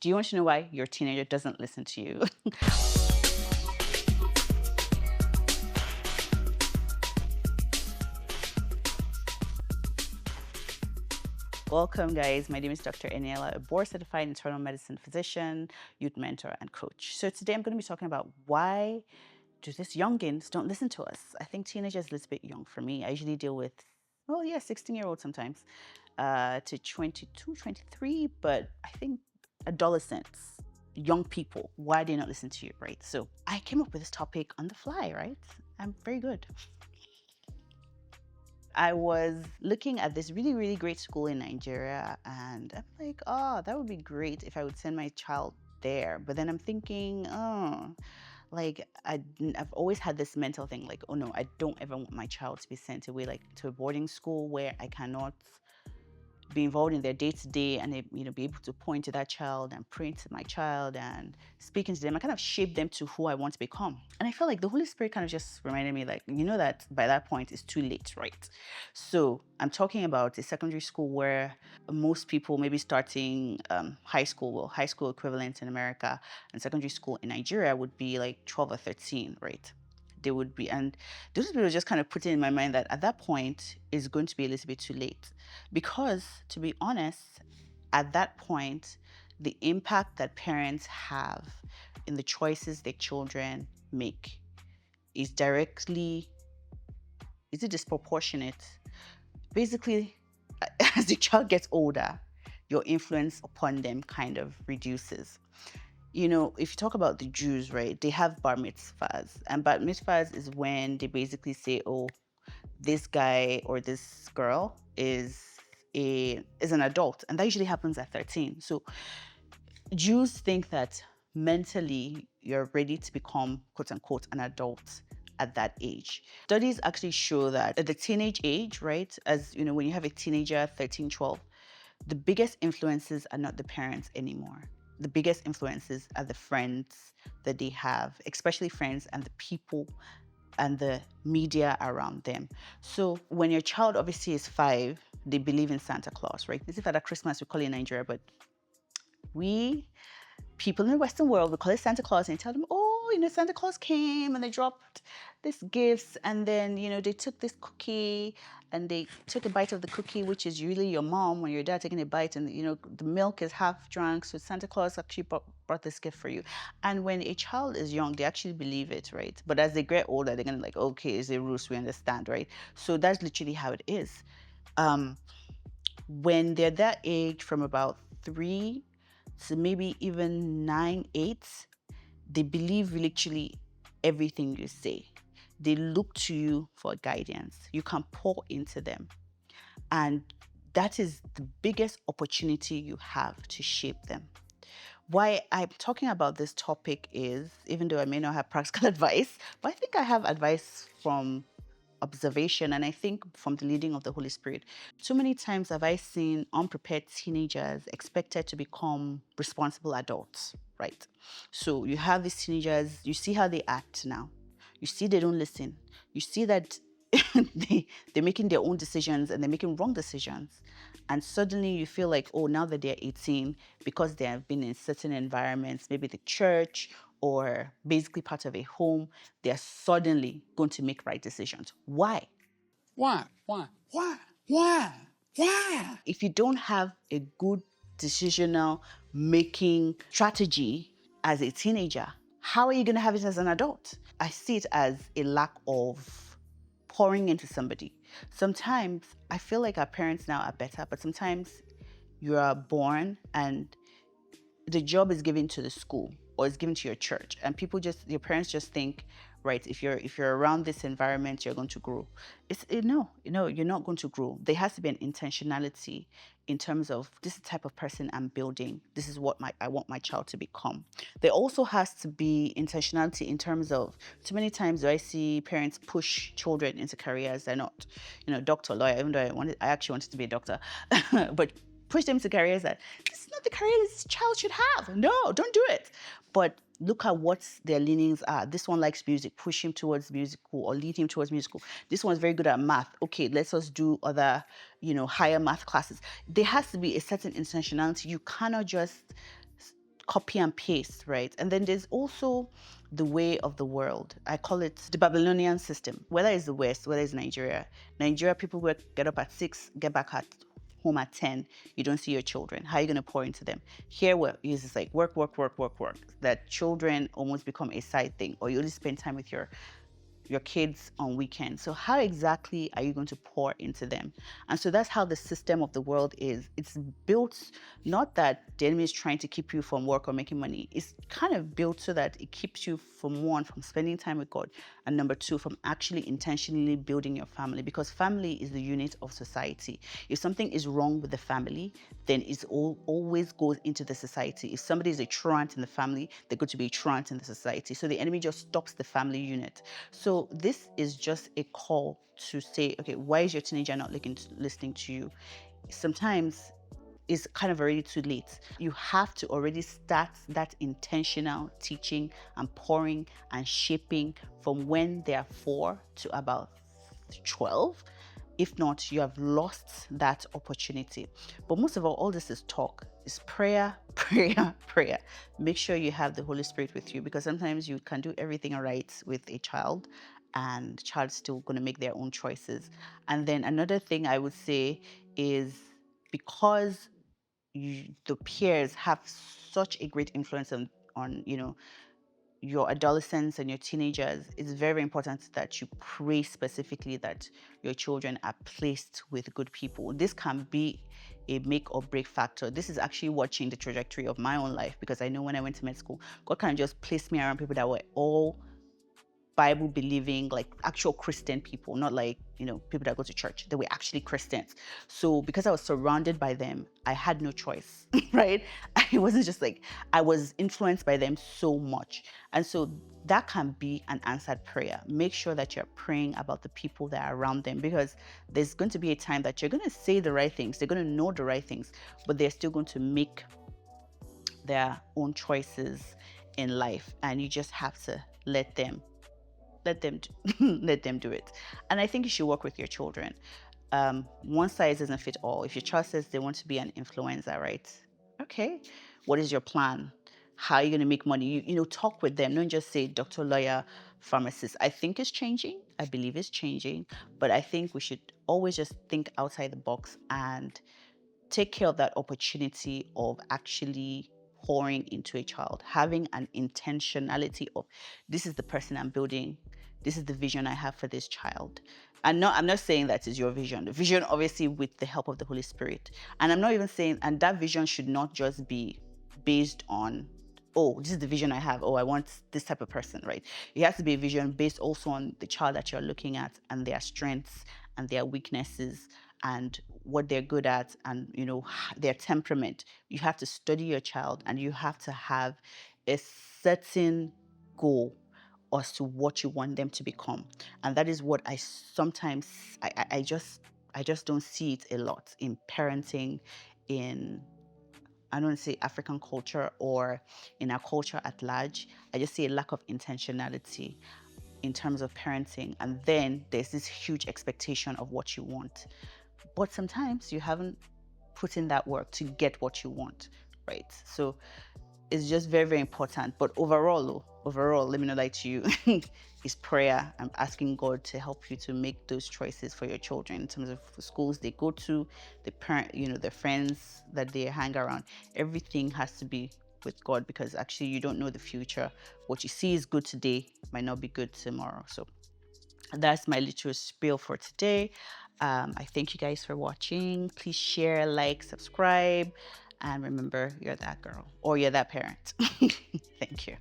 Do you want to know why your teenager doesn't listen to you? Welcome, guys. My name is Dr. Eniola, a board-certified internal medicine physician, youth mentor, and coach. So today I'm going to be talking about why do these youngins don't listen to us. I think teenagers are a little bit young for me. I usually deal with, 16-year-olds sometimes, to 22, 23, but I think adolescents, young people, why they not listen to you, right? So I came up with this topic on the fly, right? I'm very good. I was looking at this really, really great school in Nigeria, and I'm like, oh, that would be great if I would send my child there. But then I'm thinking, oh, like I've always had this mental thing, like, oh no, I don't ever want my child to be sent away, like to a boarding school where I cannot be involved in their day-to-day and be able to point to that child and pray to my child and speaking to them. I kind of shape them to who I want to become. And I felt like the Holy Spirit kind of just reminded me, like, that by that point it's too late, right? So I'm talking about a secondary school where most people maybe starting high school equivalent in America, and secondary school in Nigeria would be like 12 or 13, right? They would be, and those people just kind of put it in my mind that at that point it's going to be a little bit too late, because to be honest, at that point the impact that parents have in the choices their children make is disproportionate. Basically, as the child gets older, your influence upon them kind of reduces. If you talk about the Jews, right, they have bar mitzvahs. And bar mitzvahs is when they basically say, oh, this guy or this girl is an adult. And that usually happens at 13. So Jews think that mentally you're ready to become, quote unquote, an adult at that age. Studies actually show that at the teenage age, right, as you know, when you have a teenager, 13, 12, the biggest influences are not the parents anymore. The biggest influences are the friends that they have, especially friends and the people and the media around them. So when your child obviously is 5, they believe in Santa Claus, right? This is Father Christmas, we call it in Nigeria, but we people in the Western world, we call it Santa Claus, and tell them, oh, Santa Claus came and they dropped these gifts, and then, they took this cookie and they took a bite of the cookie, which is really your mom or your dad taking a bite, and, the milk is half drunk, so Santa Claus actually brought this gift for you. And when a child is young, they actually believe it, right? But as they get older, they're going to like, okay, it's a ruse, we understand, right? So that's literally how it is. When they're that age, from about 3 to maybe even 9, 8, they believe literally everything you say. They look to you for guidance. You can pour into them. And that is the biggest opportunity you have to shape them. Why I'm talking about this topic is, even though I may not have practical advice, but I think I have advice from observation, and I think from the leading of the Holy Spirit. Too many times have I seen unprepared teenagers expected to become responsible adults, right? So you have these teenagers, you see how they act now. You see they don't listen. You see that they're making their own decisions and they're making wrong decisions. And suddenly you feel like, oh, now that they're 18, because they have been in certain environments, maybe the church or basically part of a home, they're suddenly going to make right decisions. Why? Why? Why? Why? Why? Why? If you don't have a good decisional making strategy as a teenager, how are you going to have it as an adult? I see it as a lack of pouring into somebody. Sometimes I feel like our parents now are better, but sometimes you are born and the job is given to the school or it's given to your church, and your parents just think, right, if you're around this environment, you're going to grow. No, you're not going to grow. There has to be an intentionality in terms of, this is the type of person I'm building. This is what I want my child to become. There also has to be intentionality in terms of, too many times do I see parents push children into careers they're not, doctor, lawyer, even though I actually wanted to be a doctor, but push them to careers that this is not the career this child should have. No, don't do it. But look at what their leanings are. This one likes music, push him towards musical or lead him towards musical. This one's very good at math. Okay, let's us do other, higher math classes. There has to be a certain intentionality. You cannot just copy and paste, right? And then there's also the way of the world. I call it the Babylonian system. Whether it's the West, whether it's Nigeria. Nigeria, people work, get up at 6, get back at home at 10. You don't see your children. How are you going to pour into them? Here, where it's just like work, work, work, work, work. That children almost become a side thing, or you only spend time with your kids on weekends. So how exactly are you going to pour into them? And so that's how the system of the world is. It's built, not that the enemy is trying to keep you from work or making money. It's kind of built so that it keeps you, from one, from spending time with God, and number two, from actually intentionally building your family, because family is the unit of society. If something is wrong with the family, then it always goes into the society. If somebody is a truant in the family, they're going to be a truant in the society. So the enemy just stops the family unit. So this is just a call to say, okay, why is your teenager not listening to you? Sometimes it's kind of already too late. You have to already start that intentional teaching and pouring and shaping from when they are 4 to about 12. If not, you have lost that opportunity. But most of all this is talk. It's prayer, prayer, prayer. Make sure you have the Holy Spirit with you, because sometimes you can do everything right with a child and the child's still going to make their own choices. And then another thing I would say is, because the peers have such a great influence on your adolescents and your teenagers, it's very important that you pray specifically that your children are placed with good people. This can be a make or break factor. This is actually what changed the trajectory of my own life, because I know when I went to med school, God kind of just placed me around people that were all Bible believing, like actual Christian people, not like, people that go to church. They were actually Christians. So because I was surrounded by them, I had no choice, right? It wasn't just like I was influenced by them so much. And so that can be an answered prayer. Make sure that you're praying about the people that are around them, because there's going to be a time that you're going to say the right things, they're going to know the right things, but they're still going to make their own choices in life. And you just have to let them do it. And I think you should work with your children. One size doesn't fit all. If your child says they want to be an influencer, right? Okay, what is your plan? How are you going to make money? Talk with them. Don't just say doctor, lawyer, pharmacist. I think it's changing. I believe it's changing. But I think we should always just think outside the box and take care of that opportunity of actually pouring into a child, having an intentionality of, this is the person I'm building, this is the vision I have for this child. And I'm not saying that is your vision. The vision, obviously, with the help of the Holy Spirit. And I'm not even saying, and that vision should not just be based on, oh, this is the vision I have. Oh, I want this type of person, right? It has to be a vision based also on the child that you're looking at and their strengths and their weaknesses and what they're good at, and their temperament. You have to study your child, and you have to have a certain goal as to what you want them to become. And that is what I sometimes I just don't see it a lot in parenting, in, I don't want to say African culture or in our culture at large. I just see a lack of intentionality in terms of parenting. And then there's this huge expectation of what you want. But sometimes you haven't put in that work to get what you want, right? So it's just very, very important. But overall, let me not lie to you, is prayer. I'm asking God to help you to make those choices for your children in terms of the schools they go to, the parent, the friends that they hang around. Everything has to be with God, because actually you don't know the future. What you see is good today might not be good tomorrow. So that's my little spiel for today. I thank you guys for watching. Please share, like, subscribe, and remember, you're that girl or you're that parent. Thank you.